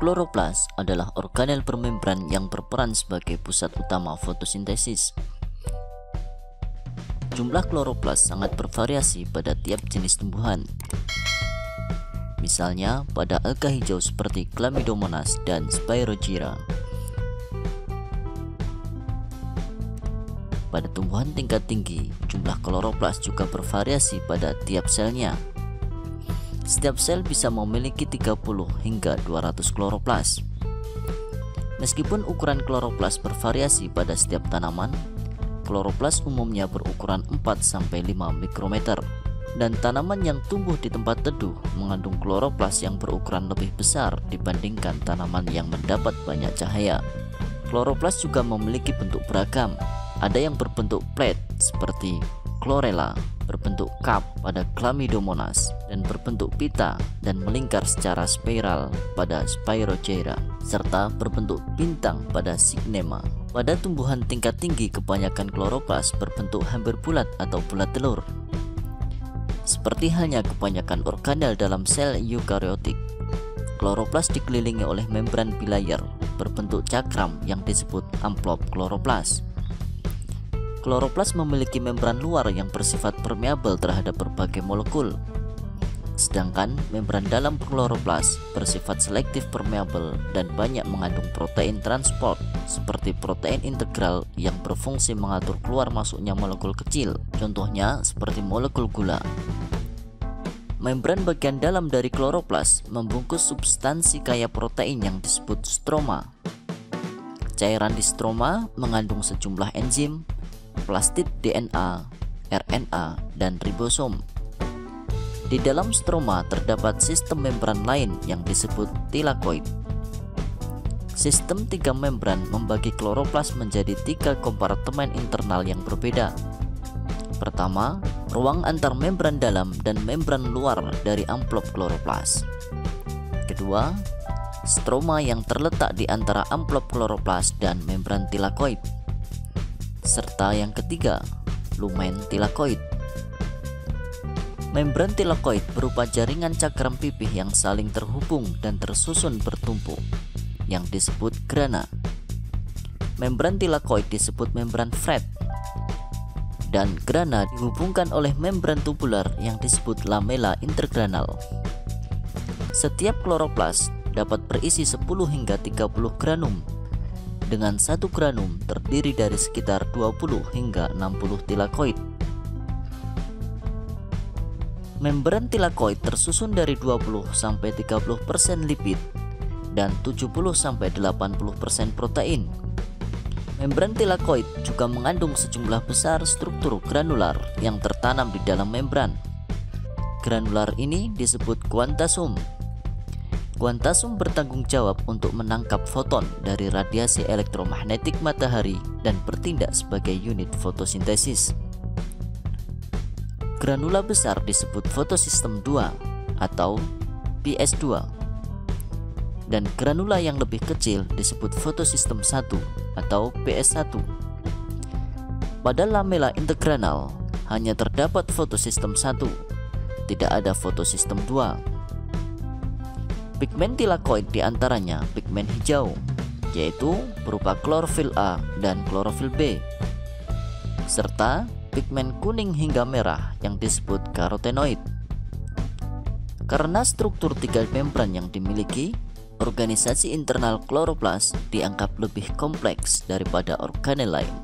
Kloroplas adalah organel bermembran yang berperan sebagai pusat utama fotosintesis. Jumlah kloroplas sangat bervariasi pada tiap jenis tumbuhan. Misalnya pada alga hijau seperti Chlamydomonas dan Spirogyra. Pada tumbuhan tingkat tinggi, jumlah kloroplas juga bervariasi pada tiap selnya. Setiap sel bisa memiliki 30 hingga 200 kloroplas. Meskipun ukuran kloroplas bervariasi pada setiap tanaman, kloroplas umumnya berukuran 4-5 mikrometer, dan tanaman yang tumbuh di tempat teduh mengandung kloroplas yang berukuran lebih besar dibandingkan tanaman yang mendapat banyak cahaya. Kloroplas juga memiliki bentuk beragam. Ada yang berbentuk plate seperti chlorella, berbentuk cup pada Chlamydomonas, dan berbentuk pita dan melingkar secara spiral pada Spirogyra, serta berbentuk bintang pada Cycnema. Pada tumbuhan tingkat tinggi, kebanyakan kloroplas berbentuk hampir bulat atau bulat telur. Seperti halnya kebanyakan organel dalam sel eukariotik, kloroplas dikelilingi oleh membran bilayer berbentuk cakram yang disebut amplop kloroplas. Kloroplas memiliki membran luar yang bersifat permeabel terhadap berbagai molekul, sedangkan membran dalam kloroplas bersifat selektif permeabel dan banyak mengandung protein transport seperti protein integral yang berfungsi mengatur keluar masuknya molekul kecil, contohnya seperti molekul gula. Membran bagian dalam dari kloroplas membungkus substansi kaya protein yang disebut stroma. Cairan di stroma mengandung sejumlah enzim, plastid DNA, RNA, dan ribosom. Di dalam stroma terdapat sistem membran lain yang disebut tilakoid. Sistem 3 membran membagi kloroplas menjadi 3 kompartemen internal yang berbeda. Pertama, ruang antar membran dalam dan membran luar dari amplop kloroplas. Kedua, stroma yang terletak di antara amplop kloroplas dan membran tilakoid. Serta yang ketiga, lumen tilakoid. Membran tilakoid berupa jaringan cakram pipih yang saling terhubung dan tersusun bertumpuk, yang disebut grana. Membran tilakoid disebut membran Fred, dan grana dihubungkan oleh membran tubular yang disebut lamella intergranal. Setiap kloroplas dapat berisi 10 hingga 30 granum, dengan satu granum terdiri dari sekitar 20 hingga 60 tilakoid. Membran tilakoid tersusun dari 20-30% lipid dan 70-80% protein. Membran tilakoid juga mengandung sejumlah besar struktur granular yang tertanam di dalam membran. Granular ini disebut kuantasum. Kuantasum bertanggung jawab untuk menangkap foton dari radiasi elektromagnetik matahari dan bertindak sebagai unit fotosintesis. Granula besar disebut fotosistem 2 atau PS2, dan granula yang lebih kecil disebut fotosistem 1 atau PS1. Pada lamella intergranal hanya terdapat fotosistem 1, tidak ada fotosistem 2. Pigmen tilakoid diantaranya pigmen hijau, yaitu berupa klorofil A dan klorofil B, serta pigmen kuning hingga merah yang disebut karotenoid. Karena struktur 3 membran yang dimiliki, organisasi internal kloroplas dianggap lebih kompleks daripada organel lain.